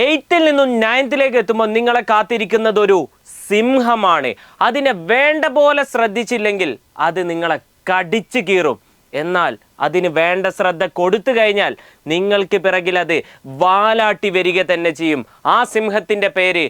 8th നിന്നും 9th എത്തുമ്പോൾ നിങ്ങളെ കാത്തിരിക്കുന്നത് ഒരു സിംഹമാണ്. അതിനെ വേണ്ട പോലെ ശ്രദ്ധിച്ചില്ലെങ്കിൽ അത് നിങ്ങളെ കടിച്ചു കീറും. എന്നാൽ അതിന് വേണ്ട ശ്രദ്ധ കൊടുത്തു കഴിഞ്ഞാൽ നിങ്ങൾക്ക് പിറകിൽ അത് വാലാട്ടി വരിക തന്നെ ചെയ്യും. ആ സിംഹത്തിൻ്റെ പേര്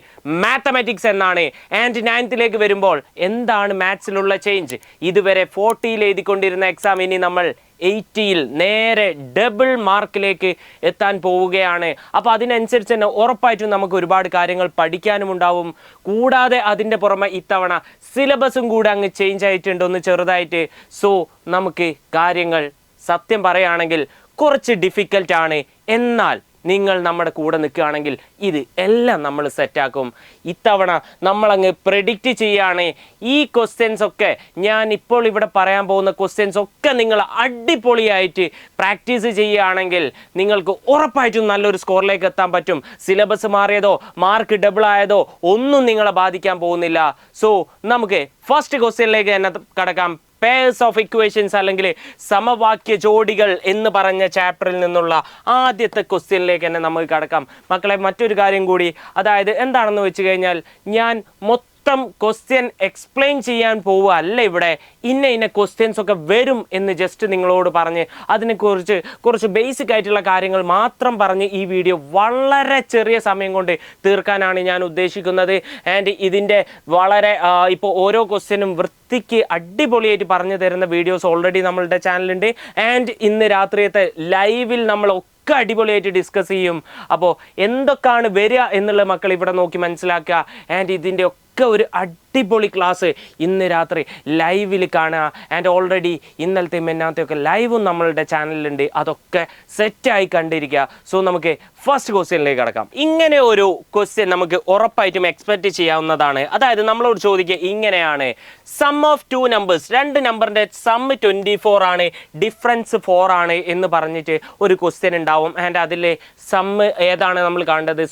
മാത്തമാറ്റിക്സ് എന്നാണ്. ആൻഡ് 9th വരുമ്പോൾ എന്താണ് മാത്സിലുള്ള ചേഞ്ച്? ഇതുവരെ 40 എഴുതിക്കൊണ്ടിരുന്ന എക്സാം ഇനി നമ്മൾ 80 നേരെ ഡബിൾ മാർക്കിലേക്ക് എത്താൻ പോവുകയാണ്. അപ്പോൾ അതിനനുസരിച്ച് തന്നെ ഉറപ്പായിട്ടും നമുക്ക് ഒരുപാട് കാര്യങ്ങൾ പഠിക്കാനും ഉണ്ടാവും. കൂടാതെ അതിൻ്റെ പുറമെ ഇത്തവണ സിലബസും കൂടെ അങ്ങ് ചേഞ്ച് ആയിട്ടുണ്ട് ഒന്ന് ചെറുതായിട്ട്. സോ നമുക്ക് കാര്യങ്ങൾ സത്യം പറയുകയാണെങ്കിൽ കുറച്ച് ഡിഫിക്കൽട്ടാണ്. എന്നാൽ നിങ്ങൾ നമ്മുടെ കൂടെ നിൽക്കുകയാണെങ്കിൽ ഇത് എല്ലാം നമ്മൾ സെറ്റാക്കും. ഇത്തവണ നമ്മളങ്ങ് പ്രെഡിക്റ്റ് ചെയ്യുകയാണ്. ഈ ക്വസ്റ്റ്യൻസ് ഒക്കെ ഞാൻ ഇപ്പോൾ ഇവിടെ പറയാൻ പോകുന്ന ക്വസ്റ്റ്യൻസ് ഒക്കെ നിങ്ങൾ അടിപൊളിയായിട്ട് പ്രാക്ടീസ് ചെയ്യുകയാണെങ്കിൽ നിങ്ങൾക്ക് ഉറപ്പായിട്ടും നല്ലൊരു സ്കോറിലേക്ക് എത്താൻ പറ്റും. സിലബസ് മാറിയതോ മാർക്ക് ഡബിൾ ആയതോ ഒന്നും നിങ്ങളെ ബാധിക്കാൻ പോകുന്നില്ല. സോ നമുക്ക് ഫസ്റ്റ് ക്വസ്റ്റ്യനിലേക്ക് തന്നെ കടക്കാം. പേഴ്സ് ഓഫ് ഇക്വേഷൻസ് അല്ലെങ്കിൽ സമവാക്യ ജോഡികൾ എന്ന് പറഞ്ഞ ചാപ്റ്ററിൽ നിന്നുള്ള ആദ്യത്തെ ക്വസ്റ്റ്യനിലേക്ക് തന്നെ നമുക്ക് കടക്കാം. മക്കളെ, മറ്റൊരു കാര്യം കൂടി, അതായത് എന്താണെന്ന് വെച്ച് കഴിഞ്ഞാൽ ഞാൻ മൊത്തം ക്വസ്റ്റ്യൻ എക്സ്പ്ലെയിൻ ചെയ്യാൻ പോവുക അല്ല. ഇവിടെ ഇന്ന ക്വസ്റ്റ്യൻസ് ഒക്കെ വരും എന്ന് ജസ്റ്റ് നിങ്ങളോട് പറഞ്ഞ് അതിനെക്കുറിച്ച് കുറച്ച് ബേസിക് ആയിട്ടുള്ള കാര്യങ്ങൾ മാത്രം പറഞ്ഞ് ഈ വീഡിയോ വളരെ ചെറിയ സമയം കൊണ്ട് തീർക്കാനാണ് ഞാൻ ഉദ്ദേശിക്കുന്നത്. ആൻഡ് ഇതിൻ്റെ വളരെ ഇപ്പോൾ ഓരോ ക്വസ്റ്റ്യനും വൃത്തിക്ക് അടിപൊളിയായിട്ട് പറഞ്ഞു തരുന്ന വീഡിയോസ് ഓൾറെഡി നമ്മളുടെ ചാനലുണ്ട്. ആൻഡ് ഇന്ന് രാത്രിയത്തെ ലൈവിൽ നമ്മൾ അടിപൊളിയായിട്ട് ഡിസ്കസ് ചെയ്യും. അപ്പോൾ എന്തൊക്കെയാണ് വരിക എന്നുള്ള മക്കൾ ഇവിടെ നോക്കി മനസ്സിലാക്കുക. ആൻഡ് ഇതിൻ്റെ ഒക്കെ ഒരു അടിപൊളി ക്ലാസ് ഇന്ന് രാത്രി ലൈവിൽ കാണുക. ആൻഡ് ഓൾറെഡി ഇന്നലത്തെ മെന്നാമത്തെയൊക്കെ ലൈവും നമ്മളുടെ ചാനലിലുണ്ട്. അതൊക്കെ സെറ്റായി കണ്ടിരിക്കുക. സോ നമുക്ക് ഫസ്റ്റ് ക്വസ്റ്റ്യനിലേക്ക് കടക്കാം. ഇങ്ങനെ ഒരു ക്വസ്റ്റ്യൻ നമുക്ക് ഉറപ്പായിട്ടും എക്സ്പെക്റ്റ് ചെയ്യാവുന്നതാണ്. അതായത് നമ്മളോട് ചോദിക്കുക ഇങ്ങനെയാണ്: സം ഓഫ് 2 നമ്പേഴ്സ്, 2 നമ്പറിൻ്റെ സം 24 ആണ്, ഡിഫറൻസ് 4 ആണ് എന്ന് പറഞ്ഞിട്ട് ഒരു ക്വസ്റ്റ്യൻ ഉണ്ടാവും. ആൻഡ് അതിൽ സം ഏതാണ് നമ്മൾ കാണേണ്ടത്?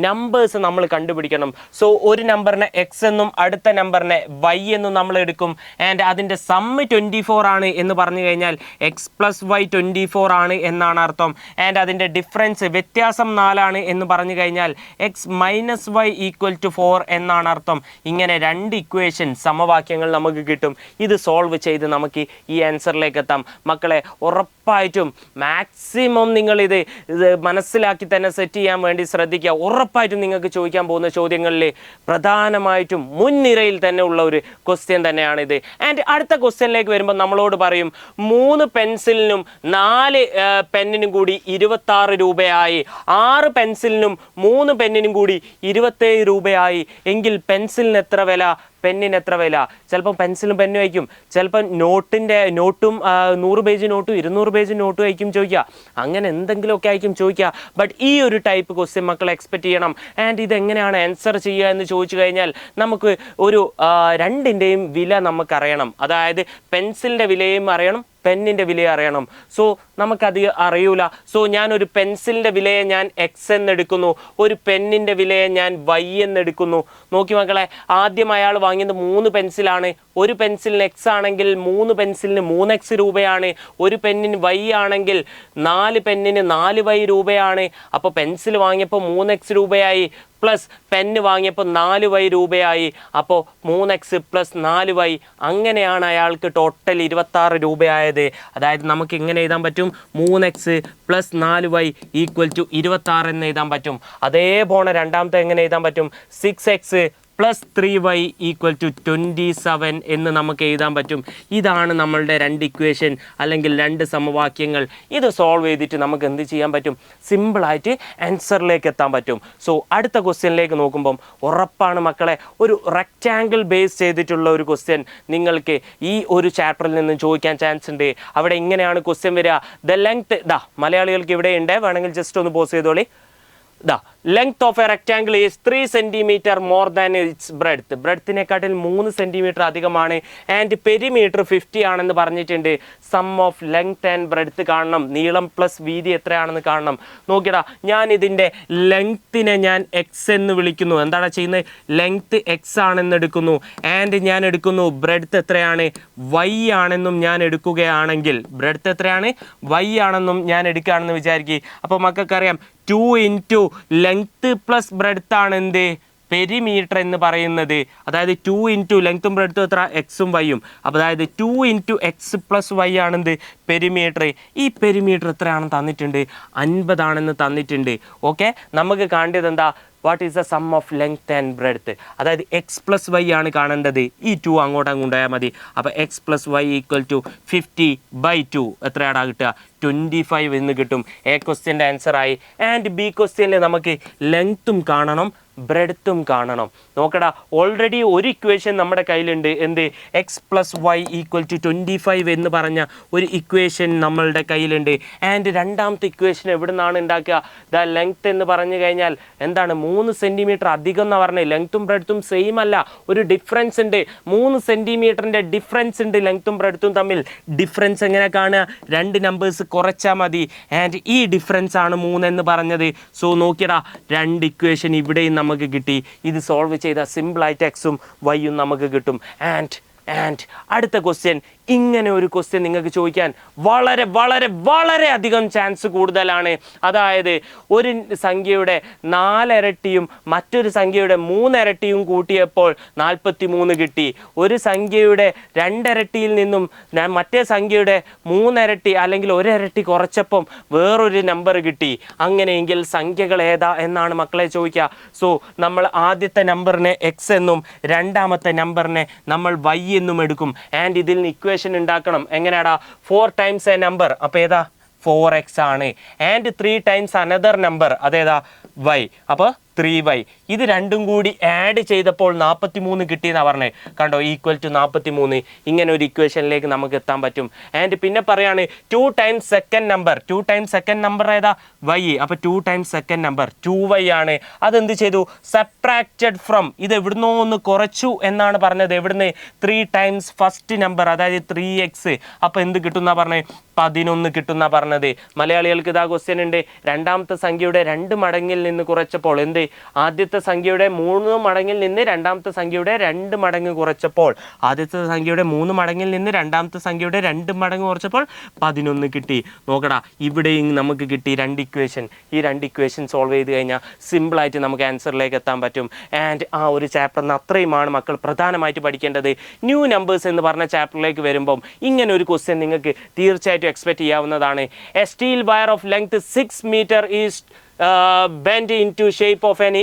നമ്പേഴ്സ് നമ്മൾ കണ്ടുപിടിക്കണം. സോ ഒരു നമ്പറിനെ എക്സ് എന്നും അടുത്ത നമ്പറിനെ വൈ എന്നും നമ്മൾ എടുക്കും. ആൻഡ് അതിൻ്റെ സം 24 ആണ് എന്ന് പറഞ്ഞു കഴിഞ്ഞാൽ എക്സ് പ്ലസ് വൈ 24 ആണ് എന്നാണ് അർത്ഥം. ആൻഡ് അതിൻ്റെ ഡിഫറൻസ് വ്യത്യാസം 4 ആണ് എന്ന് പറഞ്ഞു കഴിഞ്ഞാൽ x minus y equal to 4 എന്നാണ് അർത്ഥം. ഇങ്ങനെ 2 ഇക്വേഷൻ സമവാക്യങ്ങൾ നമുക്ക് കിട്ടും. ഇത് സോൾവ് ചെയ്ത് നമുക്ക് ഈ ആൻസറിലേക്ക് എത്താം. മക്കളെ, ഉറപ്പായിട്ടും മാക്സിമം നിങ്ങളിത് മനസ്സിലാക്കി തന്നെ സെറ്റ് ചെയ്യാൻ വേണ്ടി ശ്രദ്ധിക്കുക. ഉറപ്പായിട്ടും നിങ്ങൾക്ക് ചോദിക്കാൻ പോകുന്ന ചോദ്യങ്ങളിൽ പ്രധാനമായിട്ടും മുൻനിരയിൽ തന്നെ ഉള്ള ഒരു ക്വസ്റ്റ്യൻ തന്നെയാണിത്. ആൻഡ് അടുത്ത ക്വസ്റ്റ്യനിലേക്ക് വരുമ്പോൾ നമ്മളോട് പറയും 3 പെൻസിലിനും 4 പെന്നിനും കൂടി 26 രൂപയായി, 6 പെൻസിലിനും 3 പെന്നിനും കൂടി 27 രൂപയായി. എങ്കിൽ പെൻസിലിന് എത്ര വില, പെന്നിന് എത്ര വില? ചിലപ്പോൾ പെൻസിലും പെന്നും ആയിരിക്കും, ചിലപ്പോൾ നോട്ടും 100 പേജ് നോട്ടും 200 പേജ് നോട്ടും ആയിരിക്കും ചോദിക്കുക. അങ്ങനെ എന്തെങ്കിലുമൊക്കെ ആയിരിക്കും ചോദിക്കുക. ബട്ട് ഈ ഒരു ടൈപ്പ് ക്വസ്റ്റ്യൻ മക്കൾ എക്സ്പെക്റ്റ് ചെയ്യണം. ആൻഡ് ഇതെങ്ങനെയാണ് ആൻസർ ചെയ്യുക എന്ന് ചോദിച്ചു കഴിഞ്ഞാൽ നമുക്ക് ഒരു രണ്ടിൻ്റെയും വില നമുക്കറിയണം. അതായത് പെൻസിലിൻ്റെ വിലയും അറിയണം, പെന്നിൻ്റെ വില അറിയണം. സോ നമുക്കത് അറിയൂല. സോ ഞാനൊരു പെൻസിലിൻ്റെ വിലയെ ഞാൻ എക്സ് എന്നെടുക്കുന്നു, ഒരു പെന്നിൻ്റെ വിലയെ ഞാൻ വൈ എന്നെടുക്കുന്നു. നോക്കി മക്കളെ, ആദ്യം അയാൾ വാങ്ങിയത് 3 പെൻസിലാണ്. ഒരു പെൻസിലിന് എക്സ് ആണെങ്കിൽ 3 പെൻസിലിന് 3x രൂപയാണ്. ഒരു പെന്നിന് വൈ ആണെങ്കിൽ 4 പെന്നിന് 4y രൂപയാണ്. അപ്പോൾ പെൻസിൽ വാങ്ങിയപ്പോൾ 3x രൂപയായി, പ്ലസ് പെന്ന് വാങ്ങിയപ്പോൾ 4y രൂപയായി. അപ്പോൾ 3x പ്ലസ് 4y, അങ്ങനെയാണ് അയാൾക്ക് ടോട്ടൽ 26 രൂപയായത്. അതായത് നമുക്ക് എങ്ങനെ എഴുതാൻ പറ്റും? 3x plus 4y equal to 26 എന്ന് എഴുതാൻ പറ്റും. അതേപോലെ രണ്ടാമത്തെ എങ്ങനെ എഴുതാൻ പറ്റും? 6x plus 3y equal to 27 എന്ന് നമുക്ക് എഴുതാൻ പറ്റും. ഇതാണ് നമ്മളുടെ 2 ഇക്വേഷൻ അല്ലെങ്കിൽ 2 സമവാക്യങ്ങൾ. ഇത് സോൾവ് ചെയ്തിട്ട് നമുക്ക് എന്ത് ചെയ്യാൻ പറ്റും? സിമ്പിളായിട്ട് ആൻസറിലേക്ക് എത്താൻ പറ്റും. സോ അടുത്ത ക്വസ്റ്റ്യനിലേക്ക് നോക്കുമ്പം ഉറപ്പാണ് മക്കളെ, ഒരു റെക്റ്റാങ്കിൾ ബേസ് ചെയ്തിട്ടുള്ള ഒരു ക്വസ്റ്റ്യൻ നിങ്ങൾക്ക് ഈ ഒരു ചാപ്റ്ററിൽ നിന്ന് ചോദിക്കാൻ ചാൻസ് ഉണ്ട്. അവിടെ ഇങ്ങനെയാണ് ക്വസ്റ്റ്യൻ വരിക: ദ ലെങ്ത്, മലയാളികൾക്ക് ഇവിടെ ഉണ്ട്, വേണമെങ്കിൽ ജസ്റ്റ് ഒന്ന് pose ചെയ്തോളി. The length of a rectangle is 3 centimeter more than its breadth. ബ്രെഡ്ത്തിനെക്കാട്ടിൽ 3 സെൻറ്റിമീറ്റർ അധികമാണ്. ആൻഡ് പെരിമീറ്റർ 50 ആണെന്ന് പറഞ്ഞിട്ടുണ്ട്. Sum of length and breadth കാണണം. നീളം പ്ലസ് വീതി എത്രയാണെന്ന് കാണണം. നോക്കിയടാ, ഞാൻ ഇതിൻ്റെ ലെങ്ത്തിനെ ഞാൻ എക്സ് എന്ന് വിളിക്കുന്നു. എന്താണ് ചെയ്യുന്നത്? ലെങ്ത്ത് എക്സ് ആണെന്ന് എടുക്കുന്നു. ആൻഡ് ഞാൻ എടുക്കുന്നു ബ്രെഡ്ത്ത് എത്രയാണ്? വൈ ആണെന്നും ഞാൻ എടുക്കുകയാണെങ്കിൽ, ബ്രെഡ്ത്ത് എത്രയാണ്? വൈ ആണെന്നും ഞാൻ എടുക്കുകയാണെന്ന് വിചാരിക്കുക. അപ്പോൾ മക്കൾക്കറിയാം 2 ഇൻറ്റു ലെങ്ത്ത് പ്ലസ് ബ്രെഡ്ത്ത് ആണ് എന്ത് പെരിമീറ്റർ എന്ന് പറയുന്നത്. അതായത് 2 ഇൻറ്റു ലെങ്ത്തും ബ്രെഡ്ത്തും എത്ര എക്സും വൈയും. അപ്പോൾ അതായത് 2 ഇൻറ്റു എക്സ് പ്ലസ് വൈ ആണെന്ത് പെരിമീറ്റർ. ഈ പെരിമീറ്റർ എത്രയാണെന്ന് തന്നിട്ടുണ്ട്, 50 ആണെന്ന് തന്നിട്ടുണ്ട്. ഓക്കെ, നമുക്ക് കാണേണ്ടത് എന്താ, what is the sum of length and breadth. അതായത് എക്സ് പ്ലസ് വൈ ആണ് കാണേണ്ടത്. ഈ 2 അങ്ങോട്ട് കൊണ്ടുപോയാൽ മതി. അപ്പോൾ x plus y equal to 50/2 എത്രയാടാ കിട്ടുക, 25 എന്ന് കിട്ടും. എ ക്വസ്റ്റ്യൻ്റെ ആൻസറായി. ആൻഡ് ബി ക്വസ്റ്റ്യനിൽ നമുക്ക് ലെങ്ത്തും കാണണം ബ്രെഡ്ത്തും കാണണം. നോക്കടാ, ഓൾറെഡി ഒരു ഇക്വേഷൻ നമ്മുടെ കയ്യിലുണ്ട്. എന്ത്, x plus y equal to 25 എന്ന് പറഞ്ഞ ഒരു ഇക്വേഷൻ നമ്മളുടെ കയ്യിലുണ്ട്. ആൻഡ് രണ്ടാമത്തെ ഇക്വേഷൻ എവിടെ നിന്നാണ് ഉണ്ടാക്കുക, ദ ലെങ്ത് എന്ന് പറഞ്ഞു കഴിഞ്ഞാൽ എന്താണ്, 3 സെൻറ്റിമീറ്റർ അധികം എന്ന് പറഞ്ഞത്. ലെങ്ത്തും ബ്രെഡ്ത്തും സെയിം അല്ല, ഒരു ഡിഫറൻസ് ഉണ്ട്. 3 സെൻറ്റിമീറ്ററിൻ്റെ ഡിഫറൻസ് ഉണ്ട് ലെങ്ത്തും ബ്രെഡ്ത്തും തമ്മിൽ. ഡിഫറൻസ് എങ്ങനെ കാണുക, 2 നമ്പേഴ്സ് കുറച്ചാൽ മതി. ആൻഡ് ഈ ഡിഫറൻസ് ആണ് 3 എന്ന് പറഞ്ഞത്. സോ നോക്കിയടാ, 2 ഇക്വേഷൻ ഇവിടെയും നമുക്ക് കിട്ടി. ഇത് സോൾവ് ചെയ്ത സിമ്പിളായിട്ട് എക്സും വൈയും നമുക്ക് കിട്ടും. ആൻഡ് അടുത്ത ക്വസ്റ്റ്യൻ, ഇങ്ങനെ ഒരു ക്വസ്റ്റ്യൻ നിങ്ങൾക്ക് ചോദിക്കാൻ വളരെ വളരെ വളരെ അധികം ചാൻസ് കൂടുതലാണ്. അതായത് ഒരു സംഖ്യയുടെ 4 ഇരട്ടിയും മറ്റൊരു സംഖ്യയുടെ 3 ഇരട്ടിയും കൂട്ടിയപ്പോൾ 43 കിട്ടി. ഒരു സംഖ്യയുടെ 2 ഇരട്ടിയിൽ നിന്നും മറ്റേ സംഖ്യയുടെ 3 ഇരട്ടി അല്ലെങ്കിൽ 1 ഇരട്ടി കുറച്ചപ്പം വേറൊരു നമ്പർ കിട്ടി. അങ്ങനെയെങ്കിൽ സംഖ്യകൾ ഏതാ എന്നാണ് മക്കളെ ചോദിക്കുക. സോ നമ്മൾ ആദ്യത്തെ നമ്പറിനെ എക്സ് എന്നും രണ്ടാമത്തെ നമ്പറിനെ നമ്മൾ വൈ എന്നും എടുക്കും. ആൻഡ് ഇതിൽ നിന്ന് ഇക്വേഷൻ ഉണ്ടാക്കണം. എങ്ങനെയാടാ, 4 ടൈംസ് എ നമ്പർ, അപ്പോൾ ഏതാ 4x ആണ്. ആൻഡ് 3 ടൈംസ് അനദർ നമ്പർ, അതേതാ വൈ, അപ്പോൾ 3y. ഇത് രണ്ടും കൂടി ആഡ് ചെയ്തപ്പോൾ 43 കിട്ടിയെന്നാണ് പറഞ്ഞത്. കണ്ടോ, ഈക്വൽ ടു 43. ഇങ്ങനെ ഒരു ഇക്വേഷനിലേക്ക് നമുക്ക് എത്താൻ പറ്റും. ആൻഡ് പിന്നെ പറയാണ് 2 times second number. 2 times second number ഏതാ, y. അപ്പോൾ 2 ടൈംസ് സെക്കൻഡ് നമ്പർ 2y ആണ്. അതെന്ത് ചെയ്തു, സബ്ട്രാക്റ്റഡ് ഫ്രം, ഇത് എവിടുന്നോ ഒന്ന് കുറച്ചു എന്നാണ് പറഞ്ഞത്. എവിടുന്ന്, 3 ടൈംസ് ഫസ്റ്റ് നമ്പർ, അതായത് 3x. അപ്പോൾ എന്ത് കിട്ടുന്ന പറഞ്ഞത്, 11 കിട്ടുന്ന പറഞ്ഞത്. മലയാളികൾക്ക് ഇതാ ക്വസ്റ്റ്യൻ ഉണ്ട്. രണ്ടാമത്തെ സംഖ്യയുടെ 2 മടങ്ങിൽ നിന്ന് കുറച്ചപ്പോൾ എന്ത്, ആദ്യത്തെ സംഖ്യയുടെ 3 മടങ്ങിൽ നിന്ന് രണ്ടാമത്തെ സംഖ്യയുടെ 2 മടങ്ങ് കുറച്ചപ്പോൾ, ആദ്യത്തെ സംഖ്യയുടെ 3 മടങ്ങിൽ നിന്ന് രണ്ടാമത്തെ സംഖ്യയുടെ 2 മടങ്ങ് കുറച്ചപ്പോൾ 11 കിട്ടി. നോക്കടാ, ഇവിടെയും നമുക്ക് കിട്ടി 2 ഇക്വേഷൻ. ഈ 2 ഇക്വേഷൻ സോൾവ് ചെയ്ത് കഴിഞ്ഞാൽ സിമ്പിളായിട്ട് നമുക്ക് ആൻസറിലേക്ക് എത്താൻ പറ്റും. ആൻഡ് ആ ഒരു ചാപ്റ്ററിന് അത്രയുമാണ് മക്കൾ പ്രധാനമായിട്ട് പഠിക്കേണ്ടത്. ന്യൂ നമ്പേഴ്സ് എന്ന് പറഞ്ഞ ചാപ്റ്ററിലേക്ക് വരുമ്പം ഇങ്ങനെ ഒരു ക്വസ്റ്റ്യൻ നിങ്ങൾക്ക് തീർച്ചയായിട്ടും എക്സ്പെക്ട് ചെയ്യാവുന്നതാണ്. A steel wire of length 6 metre is bent into shape of an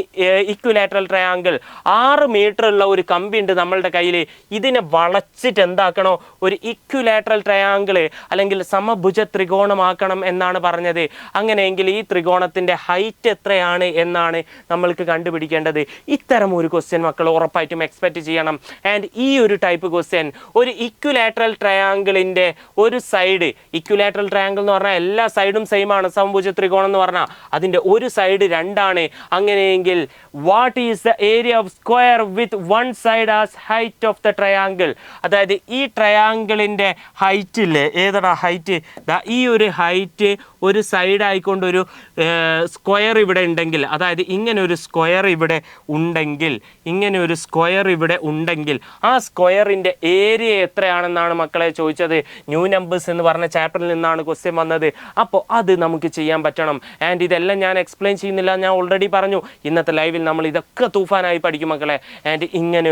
equilateral triangle. 6 metre ഉള്ള ഒരു കമ്പി ഉണ്ട് നമ്മളുടെ കയ്യിൽ. ഇതിനെ വളച്ചിട്ട് എന്താക്കണോ, ഒരു ഇക്വിലാറ്ററൽ ട്രയാങ്കിൾ അല്ലെങ്കിൽ സമഭുജ ത്രികോണമാക്കണം എന്നാണ് പറഞ്ഞത്. അങ്ങനെയെങ്കിൽ ഈ ത്രികോണത്തിൻ്റെ ഹൈറ്റ് എത്രയാണ് എന്നാണ് നമ്മൾക്ക് കണ്ടുപിടിക്കേണ്ടത്. ഇത്തരം ഒരു ക്വസ്റ്റ്യൻ മക്കൾ ഉറപ്പായിട്ടും എക്സ്പെക്റ്റ് ചെയ്യണം. ആൻഡ് ഈ ഒരു ടൈപ്പ് ക്വസ്റ്റ്യൻ, ഒരു ഇക്വിലാറ്ററൽ ട്രയാങ്കിളിൻ്റെ ഒരു സൈഡ്, ഇക്വിലാറ്ററൽ ട്രയാങ്കിൾ എന്ന് പറഞ്ഞാൽ എല്ലാ സൈഡും സെയിം ആണ്. സമഭുജ ത്രികോണം എന്ന് പറഞ്ഞാൽ അതിൻ്റെ ഒരു സൈഡ് 2 ആണ്. അങ്ങനെയെങ്കിൽ what is the area of square with 1 side as height of the triangle. അതായത് ഈ ട്രയാങ്കിളിൻ്റെ ഹൈറ്റ് ഇല്ലേ, ഏതാണ് ഹൈറ്റ്, ഈ ഒരു ഹൈറ്റ് ഒരു സൈഡ് ആയിക്കൊണ്ട് ഒരു സ്ക്വയർ ഇവിടെ ഉണ്ടെങ്കിൽ, അതായത് ഇങ്ങനെ ഒരു സ്ക്വയർ ഇവിടെ ഉണ്ടെങ്കിൽ, ഇങ്ങനെ ഒരു സ്ക്വയർ ഇവിടെ ഉണ്ടെങ്കിൽ ആ സ്ക്വയറിൻ്റെ ഏരിയ എത്രയാണെന്നാണ് മക്കളെ ചോദിച്ചത്. ന്യൂ നമ്പേഴ്സ് എന്ന് പറഞ്ഞ ചാപ്റ്ററിൽ നിന്നാണ് ക്വസ്റ്റ്യൻ വന്നത്. അപ്പോൾ അത് നമുക്ക് ചെയ്യാൻ പറ്റണം. ആൻഡ് ഇതെല്ലാം ഞാൻ എക്സ്പ്ലെയിൻ ചെയ്യുന്നില്ല, ഞാൻ ഓൾറെഡി പറഞ്ഞു. ഇന്നത്തെ ലൈവിൽ നമ്മൾ ഇതൊക്കെ തൂഫാനായി പഠിക്കും മക്കളെ. ആൻഡ് ഇങ്ങനെ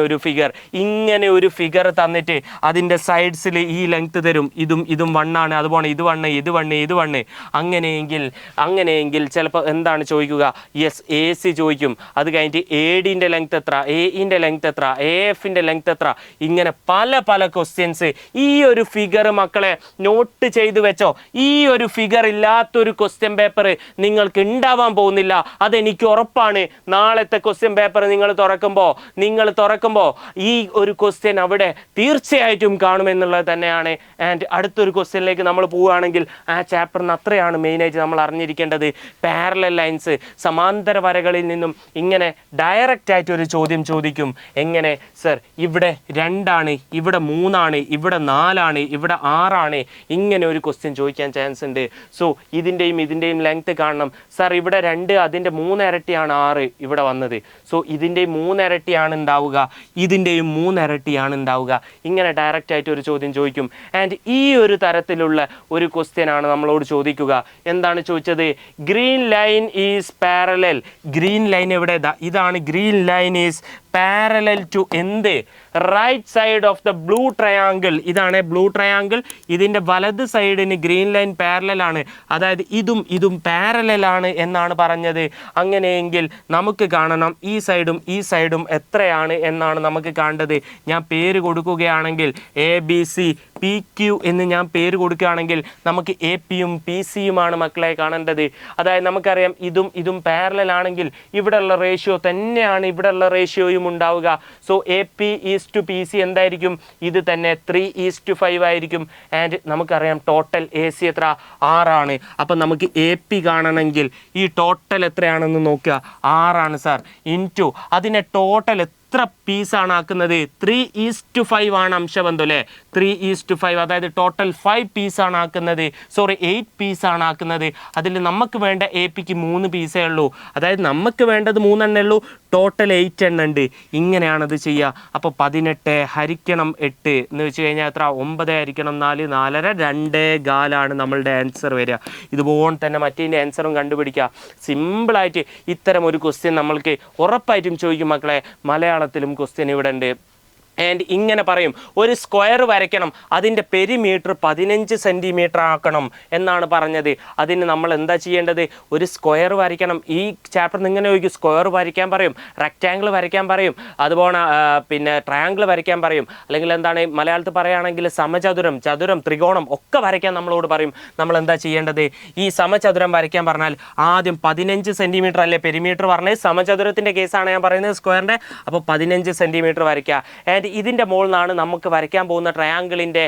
ഒരു ഫിഗർ തന്നിട്ട് അതിൻ്റെ സൈഡ്സിൽ ഈ ലെങ്ത് തരും. ഇതും 1 ആണ്, അതുപോലെ ഇത് 1. അങ്ങനെയെങ്കിൽ ചിലപ്പോൾ എന്താണ് ചോദിക്കുക, യെസ് എ സി ചോദിക്കും. അത് കഴിഞ്ഞിട്ട് ADൻ്റെ ലെങ്ത് എത്ര, AEൻ്റെ ലെങ്ത് എത്ര, AFൻ്റെ ലെങ്ത് എത്ര. ഇങ്ങനെ പല ക്വസ്റ്റ്യൻസ്. ഈ ഒരു ഫിഗർ മക്കളെ നോട്ട് ചെയ്ത് വെച്ചോ. ഈ ഒരു ഫിഗർ ഇല്ലാത്തൊരു ക്വസ്റ്റ്യൻ പേപ്പർ നിങ്ങൾക്ക് ഉണ്ടാവാൻ പോകുന്നില്ല, അതെനിക്ക് ഉറപ്പാണ്. നാളത്തെ ക്വസ്റ്റ്യൻ പേപ്പർ നിങ്ങൾ തുറക്കുമ്പോൾ ഈ ഒരു ക്വസ്റ്റ്യൻ അവിടെ തീർച്ചയായിട്ടും കാണുമെന്നുള്ളത് തന്നെയാണ്. ആൻഡ് അടുത്തൊരു ക്വസ്റ്റ്യനിലേക്ക് നമ്മൾ പോവുകയാണെങ്കിൽ ആ ചാപ്റ്ററിന് അത്രയാണ് മെയിനായിട്ട് നമ്മൾ അറിഞ്ഞിരിക്കേണ്ടത്. പാരലൽ ലൈൻസ്, സമാന്തര വരകളിൽ നിന്നും ഇങ്ങനെ ഡയറക്റ്റ് ആയിട്ട് ഒരു ചോദ്യം ചോദിക്കും. എങ്ങനെ സർ, ഇവിടെ 2 ആണ്, ഇവിടെ 3 ആണ്, ഇവിടെ 4 ആണ്, ഇവിടെ 6 ആണ്. ഇങ്ങനെ ഒരു ക്വസ്റ്റ്യൻ ചോദിക്കാൻ ചാൻസ് ഉണ്ട്. സോ ഇതിൻ്റെയും ലെങ്ത് കാണണം. സർ ഇവിടെ 2, അതിൻ്റെ 3 ഇരട്ടിയാണ് 6 ഇവിടെ വന്നത്. സോ ഇതിൻ്റെയും 3 ഇരട്ടിയാണ് ഉണ്ടാവുക, ഇതിൻ്റെയും 3 ഇരട്ടിയാണ് ഉണ്ടാവുക. ഇങ്ങനെ ഡയറക്റ്റ് ആയിട്ട് ഒരു ചോദ്യം ചോദിക്കും. ആൻഡ് ഈ ഒരു തരത്തിലുള്ള ഒരു ക്വസ്റ്റ്യൻ ആണ് നമ്മളോട് ചോദിക്കുക. എന്താണ് ചോദിച്ചത്? Green line is parallel. Green line എവിടെ? ഇതാണ് green line is parallel to എന്ത്? Right side of the blue triangle. ഇതാണ് ബ്ലൂ ട്രയാങ്കിൾ. ഇതിൻ്റെ വലത് സൈഡിന് ഗ്രീൻ ലൈൻ പാരലൽ ആണ്. അതായത് ഇതും പാരലൽ ആണ് എന്നാണ് പറഞ്ഞത്. അങ്ങനെയെങ്കിൽ നമുക്ക് കാണണം ഈ സൈഡും എത്രയാണ് എന്നാണ് നമുക്ക് കാണേണ്ടത്. ഞാൻ പേര് കൊടുക്കുകയാണെങ്കിൽ ABC PQ എന്ന് ഞാൻ പേര് കൊടുക്കുകയാണെങ്കിൽ നമുക്ക് AP-യും PC-യുമാണ് മക്കളെ കാണേണ്ടത്. അതായത് നമുക്കറിയാം ഇതും പാരലൽ ആണെങ്കിൽ ഇവിടെയുള്ള റേഷ്യോ തന്നെയാണ് ഇവിടെയുള്ള റേഷ്യോയും ഉണ്ടാവുക. സോ AP:PC എന്തായിരിക്കും? ഇത് തന്നെ 3:5 ആയിരിക്കും. ആൻഡ് നമുക്കറിയാം ടോട്ടൽ AC എത്ര? 6 ആണ്. അപ്പം നമുക്ക് AP കാണണമെങ്കിൽ ഈ ടോട്ടൽ എത്രയാണെന്ന് നോക്കുക. 6 ആണ് സാർ. ഇൻറ്റു അതിനെ ടോട്ടൽ എത്ര പീസാണ് ആക്കുന്നത്? 3:5 ആണ് അംശബന്ധം അല്ലേ? 3:5 അതായത് ടോട്ടൽ 5 പീസാണ് ആക്കുന്നത്. 8 പീസാണ് ആക്കുന്നത്. അതിൽ നമുക്ക് വേണ്ട AP-ക്ക് 3 പീസേ ഉള്ളൂ. അതായത് നമുക്ക് വേണ്ടത് 3 എണ്ണേ ഉള്ളൂ. ടോട്ടൽ 8 എണ്ണം ഉണ്ട്. ഇങ്ങനെയാണത് ചെയ്യുക. അപ്പോൾ 18 ഹരിക്കണം 8 എന്ന് വെച്ച് കഴിഞ്ഞാൽ എത്ര? 9 ഹരിക്കണം 4, 4.5, 2.25 നമ്മളുടെ ആൻസർ വരിക. ഇതുപോലെ തന്നെ മറ്റേതിൻ്റെ ആൻസറും കണ്ടുപിടിക്കുക. സിമ്പിളായിട്ട് ഇത്തരം ഒരു ക്വസ്റ്റ്യൻ നമ്മൾക്ക് ഉറപ്പായിട്ടും ചോദിക്കും മക്കളെ. മലയാളത്തിലും ക്വസ്റ്റ്യൻ ഇവിടെ ഉണ്ട്. ആൻഡ് ഇങ്ങനെ പറയും, ഒരു സ്ക്വയർ വരയ്ക്കണം, അതിൻ്റെ പെരിമീറ്റർ 15 സെൻറ്റിമീറ്റർ ആക്കണം എന്നാണ് പറഞ്ഞത്. അതിന് നമ്മൾ എന്താ ചെയ്യേണ്ടത്? ഒരു സ്ക്വയർ വരയ്ക്കണം. ഈ ചാപ്റ്റർ ഇങ്ങനെ ചോദിക്കും. സ്ക്വയർ വരയ്ക്കാൻ പറയും, റെക്റ്റാങ്കിൾ വരയ്ക്കാൻ പറയും, അതുപോലെ പിന്നെ ട്രയാങ്കിൾ വരയ്ക്കാൻ പറയും, അല്ലെങ്കിൽ എന്താണ് മലയാളത്തിൽ പറയുകയാണെങ്കിൽ സമചതുരം, ചതുരം, ത്രികോണം ഒക്കെ വരയ്ക്കാൻ നമ്മളോട് പറയും. നമ്മൾ എന്താ ചെയ്യേണ്ടത്? ഈ സമചതുരം വരയ്ക്കാൻ പറഞ്ഞാൽ ആദ്യം 15 സെൻറ്റിമീറ്റർ അല്ലേ പെരിമീറ്റർ പറഞ്ഞത്? സമചതുരത്തിൻ്റെ കേസാണ് ഞാൻ പറയുന്നത്, സ്ക്വയറിൻ്റെ. അപ്പോൾ 15 സെൻറ്റിമീറ്റർ വരയ്ക്കുക. ആൻഡ് ഇതിൻ്റെ മുകളിലാണ് നമുക്ക് വരയ്ക്കാൻ പോകുന്ന ട്രയാങ്കിളിൻ്റെ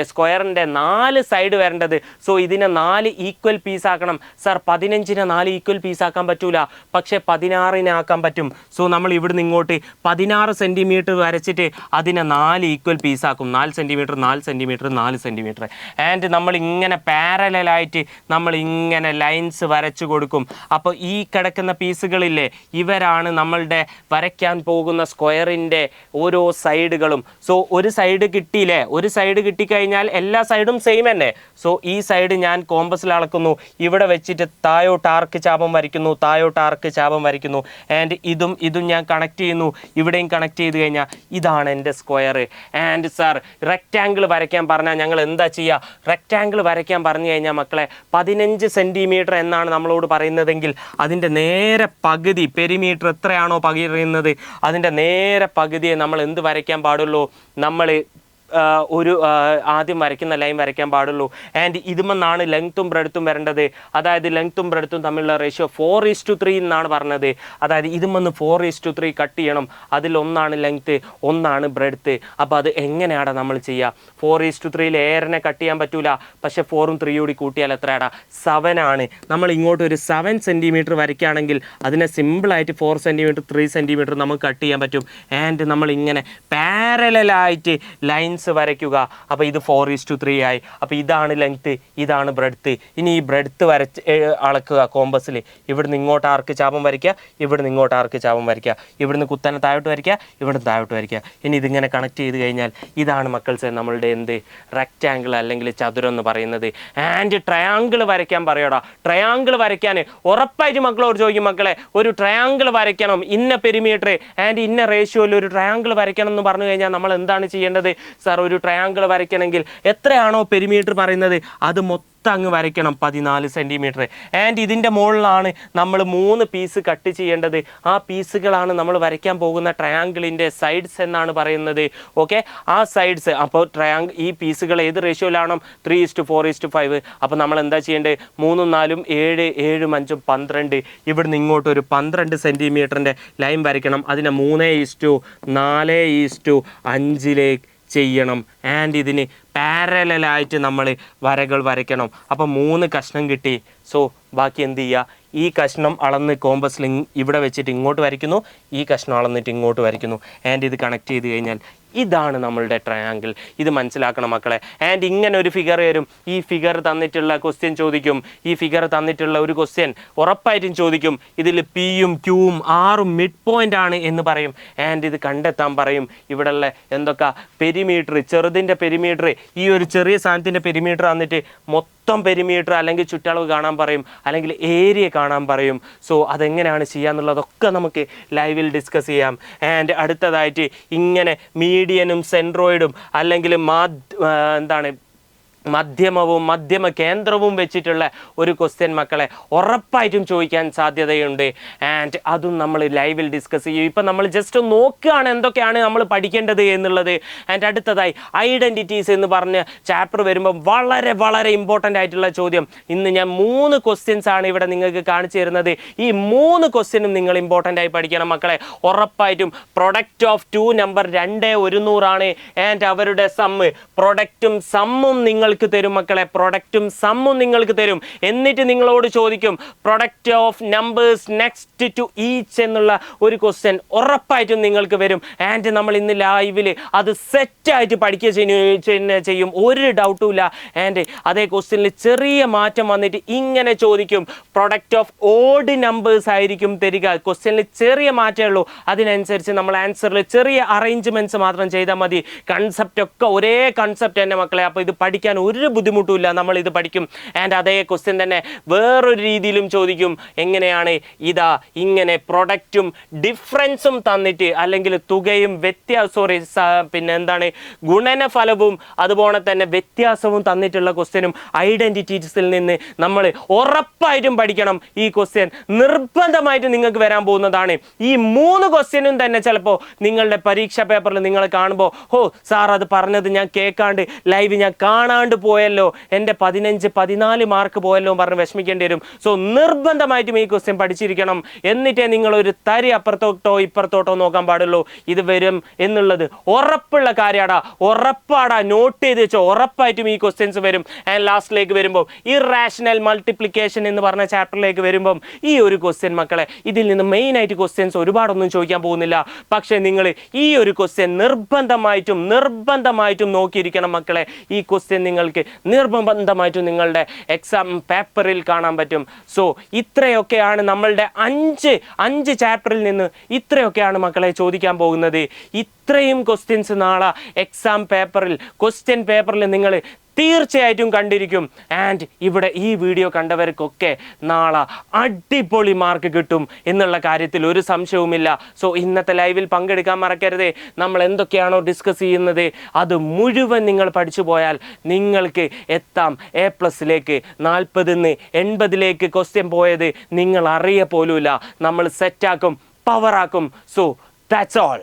സ്ക്വയറിൻ്റെ 4 സൈഡ് വരേണ്ടത്. സോ ഇതിനെ 4 ഈക്വൽ പീസ് ആക്കണം. സാർ 15നെ 4 ഈക്വൽ പീസ് ആക്കാൻ പറ്റൂല, പക്ഷേ 16നെ ആക്കാൻ പറ്റും. സോ നമ്മൾ ഇവിടുന്ന് ഇങ്ങോട്ട് 16 സെൻറ്റിമീറ്റർ വരച്ചിട്ട് അതിനെ 4 ഈക്വൽ പീസ് ആക്കും. 4 സെൻറ്റിമീറ്റർ 4 സെൻറ്റിമീറ്റർ 4 സെൻറ്റിമീറ്റർ. ആൻഡ് നമ്മൾ ഇങ്ങനെ പാരലായിട്ട് നമ്മൾ ഇങ്ങനെ ലൈൻസ് വരച്ചു കൊടുക്കും. അപ്പോൾ ഈ കിടക്കുന്ന പീസുകളില്ലേ, ഇവരാണ് നമ്മളുടെ വരയ്ക്കാൻ പോകുന്ന സ്ക്വയറിൻ്റെ ഓരോ സൈഡുകളും. സോ ഒരു സൈഡ് കിട്ടിയില്ലേ? ഒരു സൈഡ് കിട്ടിക്കഴിഞ്ഞാൽ എല്ലാ സൈഡും സെയിം തന്നെ. സോ ഈ സൈഡ് ഞാൻ കോമ്പസിൽ അളക്കുന്നു, ഇവിടെ വെച്ചിട്ട് താഴോട്ട് ആർക്ക് ചാപം വരയ്ക്കുന്നു, താഴോട്ട് ആർക്ക് ചാപം വരയ്ക്കുന്നു. ആൻഡ് ഇതും ഞാൻ കണക്ട് ചെയ്യുന്നു, ഇവിടെയും കണക്ട് ചെയ്ത് കഴിഞ്ഞാൽ ഇതാണ് എൻ്റെ സ്ക്വയർ. ആൻഡ് സാർ റെക്റ്റാങ്കിൾ വരയ്ക്കാൻ പറഞ്ഞാൽ ഞങ്ങൾ എന്താ ചെയ്യുക? റെക്റ്റാങ്കിൾ വരയ്ക്കാൻ പറഞ്ഞു കഴിഞ്ഞാൽ മക്കളെ 15 സെൻറ്റിമീറ്റർ എന്നാണ് നമ്മളോട് പറയുന്നതെങ്കിൽ അതിൻ്റെ നേരെ പകുതി പെരിമീറ്റർ എത്രയാണോ പറയുന്നത് അതിൻ്റെ നേരെ പകുതിയെ നമ്മൾ എന്ത് വരയ്ക്കാൻ പാടുള്ളൂ? നമ്മൾ ഒരു ആദ്യം വരയ്ക്കുന്ന ലൈൻ വരയ്ക്കാൻ പാടുള്ളൂ. ആൻഡ് ഇതുമെന്നാണ് ലെങ്ത്തും ബ്രെഡ്ത്തും വരേണ്ടത്. അതായത് ലെങ്ത്തും ബ്രെഡ്ത്തും തമ്മിലുള്ള റേഷ്യോ 4:3 എന്നാണ് പറഞ്ഞത്. അതായത് ഇതുമെന്ന് 4:3 കട്ട് ചെയ്യണം. അതിൽ ഒന്നാണ് ലെങ്ത്ത്, ഒന്നാണ് ബ്രെഡ്ത്ത്. അപ്പോൾ അത് എങ്ങനെയാണ് നമ്മൾ ചെയ്യുക? 4:3 ഏറിനെ കട്ട് ചെയ്യാൻ പറ്റൂല, പക്ഷേ 4ഉം 3 കൂടി കൂട്ടിയാൽ എത്രയാടാ? 7 ആണ്. നമ്മൾ ഇങ്ങോട്ട് ഒരു 7 സെൻറ്റിമീറ്റർ വരയ്ക്കുകയാണെങ്കിൽ അതിനെ സിമ്പിളായിട്ട് 4 സെൻറ്റിമീറ്റർ 3 സെൻറ്റിമീറ്റർ നമുക്ക് കട്ട് ചെയ്യാൻ പറ്റും. ആൻഡ് നമ്മൾ ഇങ്ങനെ പാരലായിട്ട് ലൈൻ വരയ്ക്കുക. അപ്പോൾ ഇത് 4:3 ആയി. അപ്പോൾ ഇതാണ് ലെങ്ത്ത്, ഇതാണ് ബ്രെഡ്ത്ത്. ഇനി ഈ ബ്രെഡ്ത്ത് വരച്ച് അളക്കുക കോമ്പസിൽ. ഇവിടുന്ന് ഇങ്ങോട്ട് ആർക്ക് ചാപം വരയ്ക്കുക, ഇവിടുന്ന് ഇങ്ങോട്ട് ആർക്ക് ചാപം വരയ്ക്കുക, ഇവിടുന്ന് കുത്തനെ താഴോട്ട് വരയ്ക്കുക, ഇവിടുന്ന് താഴോട്ട് വരയ്ക്കുക. ഇനി ഇതിങ്ങനെ കണക്ട് ചെയ്ത് കഴിഞ്ഞാൽ ഇതാണ് മക്കൾസ് നമ്മളുടെ എന്ത് റെക്റ്റാങ്കിൾ അല്ലെങ്കിൽ ചതുരം എന്ന് പറയുന്നത്. ആൻഡ് ട്രയാങ്കിൾ വരയ്ക്കാൻ പറയടാ. ട്രയാങ്കിൾ വരയ്ക്കാൻ ഉറപ്പായിട്ട് മക്കളോട് ചോദിക്കും, മക്കളെ ഒരു ട്രയാങ്കിൾ വരയ്ക്കണം, ഇന്ന പെരിമീറ്റർ ആൻഡ് ഇന്ന റേഷ്യോയിൽ ഒരു ട്രയാങ്കിൾ വരയ്ക്കണം എന്ന് പറഞ്ഞു കഴിഞ്ഞാൽ നമ്മൾ എന്താണ് ചെയ്യേണ്ടത്? സാർ ഒരു ട്രയാങ്കിൾ വരയ്ക്കണമെങ്കിൽ എത്രയാണോ പെരിമീറ്റർ പറയുന്നത് അത് മൊത്തം അങ്ങ് വരയ്ക്കണം, 14 സെൻറ്റിമീറ്റർ. ആൻഡ് ഇതിൻ്റെ മുകളിലാണ് നമ്മൾ 3 പീസ് കട്ട് ചെയ്യേണ്ടത്. ആ പീസുകളാണ് നമ്മൾ വരയ്ക്കാൻ പോകുന്ന ട്രയാങ്കിളിൻ്റെ സൈഡ്സ് എന്നാണ് പറയുന്നത്. ഓക്കെ, ആ സൈഡ്സ്. അപ്പോൾ ഈ പീസുകൾ ഏത് റേഷ്യോയിലാണോ? 3:4:5. അപ്പോൾ നമ്മൾ എന്താ ചെയ്യേണ്ടത്? 3ഉം 4ഉം 7, 7ഉം 5ഉം 12. ഇവിടുന്ന് ഇങ്ങോട്ട് ഒരു 12 സെൻറ്റിമീറ്ററിൻ്റെ ലൈൻ വരയ്ക്കണം. അതിനെ 3:4:5 ചെയ്യണം. ആൻഡ് ഇതിന് പാരലായിട്ട് നമ്മൾ വരകൾ വരയ്ക്കണം. അപ്പോൾ 3 കഷ്ണം കിട്ടി. സോ ബാക്കി എന്ത് ചെയ്യുക? ഈ കഷ്ണം അളന്ന് കോമ്പസിൽ ഇവിടെ വെച്ചിട്ട് ഇങ്ങോട്ട് വരയ്ക്കുന്നു, ഈ കഷ്ണം അളന്നിട്ട് ഇങ്ങോട്ട് വരയ്ക്കുന്നു. ആൻഡ് ഇത് കണക്ട് ചെയ്ത് കഴിഞ്ഞാൽ ഇതാണ് നമ്മളുടെ ട്രയാങ്കിൾ. ഇത് മനസ്സിലാക്കണം മക്കളെ. ആൻഡ് ഇങ്ങനെ ഒരു ഫിഗർ വരും. ഈ ഫിഗർ തന്നിട്ടുള്ള ക്വസ്റ്റ്യൻ ചോദിക്കും. ഈ ഫിഗർ തന്നിട്ടുള്ള ഒരു ക്വസ്റ്റ്യൻ ഉറപ്പായിട്ടും ചോദിക്കും. ഇതിൽ Pയും Qയും Rഉം മിഡ് പോയിൻ്റ് ആണ് എന്ന് പറയും. ആൻഡ് ഇത് കണ്ടെത്താൻ പറയും. ഇവിടെയുള്ള എന്തൊക്കെ പെരിമീറ്റർ, ചെറുതിൻ്റെ പെരിമീറ്റർ, ഈ ഒരു ചെറിയ സാധനത്തിൻ്റെ പെരിമീറ്റർ തന്നിട്ട് മൊത്തം മൊത്തം പെരിമീറ്റർ അല്ലെങ്കിൽ ചുറ്റളവ് കാണാൻ പറയും, അല്ലെങ്കിൽ ഏരിയ കാണാൻ പറയും. സോ അതെങ്ങനെയാണ് ചെയ്യാന്നുള്ളതൊക്കെ നമുക്ക് ലൈവിൽ ഡിസ്കസ് ചെയ്യാം. ആൻഡ് അടുത്തതായിട്ട് ഇങ്ങനെ മീഡിയനും സെൻട്രോയിഡും അല്ലെങ്കിൽ മധ്യമ കേന്ദ്രവും വെച്ചിട്ടുള്ള ഒരു ക്വസ്റ്റ്യൻ മക്കളെ ഉറപ്പായിട്ടും ചോദിക്കാൻ സാധ്യതയുണ്ട്. ആൻഡ് അതും നമ്മൾ ലൈവിൽ ഡിസ്കസ് ചെയ്യും. ഇപ്പം നമ്മൾ ജസ്റ്റ് നോക്കുകയാണ് എന്തൊക്കെയാണ് നമ്മൾ പഠിക്കേണ്ടത് എന്നുള്ളത്. ആൻഡ് അടുത്തതായി ഐഡൻറ്റിറ്റീസ് എന്ന് പറഞ്ഞ ചാപ്റ്റർ വരുമ്പോൾ വളരെ വളരെ ഇമ്പോർട്ടൻ്റ് ആയിട്ടുള്ള ചോദ്യം. ഇന്ന് ഞാൻ 3 ക്വസ്റ്റ്യൻസ് ആണ് ഇവിടെ നിങ്ങൾക്ക് കാണിച്ചു തരുന്നത്. ഈ 3 ക്വസ്റ്റ്യനും നിങ്ങൾ ഇമ്പോർട്ടൻ്റ് ആയി പഠിക്കണം മക്കളെ. ഉറപ്പായിട്ടും പ്രൊഡക്റ്റ് ഓഫ് 2 നമ്പർ 2 100 ആൻഡ് അവരുടെ സമ്മ് പ്രൊഡക്റ്റും സമ്മും നിങ്ങൾക്ക് തരും മക്കളെ. പ്രൊഡക്റ്റും സമ്മും നിങ്ങൾക്ക് തരും. എന്നിട്ട് നിങ്ങളോട് ചോദിക്കും product of numbers next to each എന്നുള്ള ഒരു ക്വസ്റ്റ്യൻ ഉറപ്പായിട്ടും നിങ്ങൾക്ക് വരും. ആൻഡ് നമ്മൾ ഇന്ന് ലൈവിൽ അത് സെറ്റായിട്ട് പഠിക്കുക ചെയ്യും, ഒരു ഡൗട്ടും ഇല്ല. ആൻഡ് അതേ ക്വസ്റ്റ്യനിൽ ചെറിയ മാറ്റം വന്നിട്ട് ഇങ്ങനെ ചോദിക്കും. പ്രൊഡക്റ്റ് ഓഫ് ഓഡ് നമ്പേഴ്സ് ആയിരിക്കും തരിക. ക്വസ്റ്റ്യനിൽ ചെറിയ മാറ്റമേ ഉള്ളൂ. അതിനനുസരിച്ച് നമ്മൾ ആൻസറിൽ ചെറിയ അറേഞ്ച്മെൻറ്റ്സ് മാത്രം ചെയ്താൽ മതി. കൺസെപ്റ്റ് ഒക്കെ ഒരേ കൺസെപ്റ്റ് തന്നെ മക്കളെ. അപ്പോൾ ഇത് പഠിക്കാൻ ഒരു ബുദ്ധിമുട്ടുമില്ല, നമ്മൾ ഇത് പഠിക്കും. ആൻഡ് അതേ ക്വസ്റ്റ്യൻ തന്നെ വേറൊരു രീതിയിലും ചോദിക്കും. എങ്ങനെയാണ്? ഇതാ ഇങ്ങനെ പ്രൊഡക്റ്റും ഡിഫറൻസും തന്നിട്ട്, അല്ലെങ്കിൽ തുകയും ഗുണനഫലവും അതുപോലെ തന്നെ വ്യത്യാസവും തന്നിട്ടുള്ള ക്വസ്റ്റ്യനും ഐഡന്റിറ്റീസിൽ നിന്ന് നമ്മൾ ഉറപ്പായിട്ടും പഠിക്കണം. ഈ ക്വസ്റ്റ്യൻ നിർബന്ധമായിട്ട് നിങ്ങൾക്ക് വരാൻ പോകുന്നതാണ്. ഈ 3 ക്വസ്റ്റ്യനും തന്നെ ചിലപ്പോൾ നിങ്ങളുടെ പരീക്ഷാ പേപ്പറിൽ നിങ്ങൾ കാണുമ്പോൾ സാർ അത് പറഞ്ഞത് ഞാൻ കേൾക്കാണ്ട് ലൈവ് ഞാൻ കാണാണ്ട് പോയല്ലോ, എൻ്റെ 15-14 മാർക്ക് പോയല്ലോ പറഞ്ഞ് വിഷമിക്കേണ്ടി വരും. സോ നിർബന്ധമായിട്ടും ഈ ക്വസ്റ്റ്യൻ പഠിച്ചിരിക്കണം. എന്നിട്ടേ നിങ്ങളൊരു തരി അപ്പുറത്തോട്ടോ ഇപ്പുറത്തോട്ടോ നോക്കാൻ പാടുള്ളൂ. ഇത് വരും എന്നുള്ളത് ഉറപ്പുള്ള കാര്യമാടാ, ഉറപ്പാടാ, നോട്ട് ചെയ്ത് വെച്ചോ. ഉറപ്പായിട്ടും ഈ ക്വസ്റ്റ്യൻസ് വരും. ആൻഡ് ലാസ്റ്റിലേക്ക് വരുമ്പോൾ ഇറാഷണൽ മൾട്ടിപ്ലിക്കേഷൻ എന്ന് പറഞ്ഞ ചാപ്റ്ററിലേക്ക് വരുമ്പം ഈ ഒരു ക്വസ്റ്റ്യൻ മക്കളെ, ഇതിൽ നിന്ന് മെയിനായിട്ട് ക്വസ്റ്റ്യൻസ് ഒരുപാടൊന്നും ചോദിക്കാൻ പോകുന്നില്ല. പക്ഷേ നിങ്ങൾ ഈ ഒരു ക്വസ്റ്റ്യൻ നിർബന്ധമായിട്ടും നോക്കിയിരിക്കണം മക്കളെ. ഈ ക്വസ്റ്റ്യൻ നിങ്ങൾക്ക് നിർബന്ധമായിട്ടും നിങ്ങളുടെ എക്സാം പേപ്പറിൽ കാണാൻ പറ്റും. സോ ഇത്രയൊക്കെയാണ് നമ്മളുടെ 5 ചാപ്റ്ററിൽ നിന്ന് ഇത്രയൊക്കെയാണ് മക്കളെ ചോദിക്കാൻ പോകുന്നത്. ഇത്രയും ക്വസ്റ്റ്യൻസ് നാളെ എക്സാം പേപ്പറിൽ ക്വസ്റ്റ്യൻ പേപ്പറിൽ നിങ്ങൾ തീർച്ചയായിട്ടും കണ്ടിരിക്കും. ആൻഡ് ഇവിടെ ഈ വീഡിയോ കണ്ടവർക്കൊക്കെ നാളെ അടിപൊളി മാർക്ക് കിട്ടും എന്നുള്ള കാര്യത്തിൽ ഒരു സംശയവുമില്ല. സോ ഇന്നത്തെ ലൈവിൽ പങ്കെടുക്കാൻ മറക്കരുത്. നമ്മൾ എന്തൊക്കെയാണോ ഡിസ്കസ് ചെയ്യുന്നത് അത് മുഴുവൻ നിങ്ങൾ പഠിച്ചു പോയാൽ നിങ്ങൾക്ക് എത്താം A+ലേക്ക്. 40-ന്ന് 80-ലേക്ക് ക്വസ്റ്റ്യൻ പോയത് നിങ്ങൾ അറിയ പോലുമില്ല. നമ്മൾ സെറ്റാക്കും, പവറാക്കും. So that's all.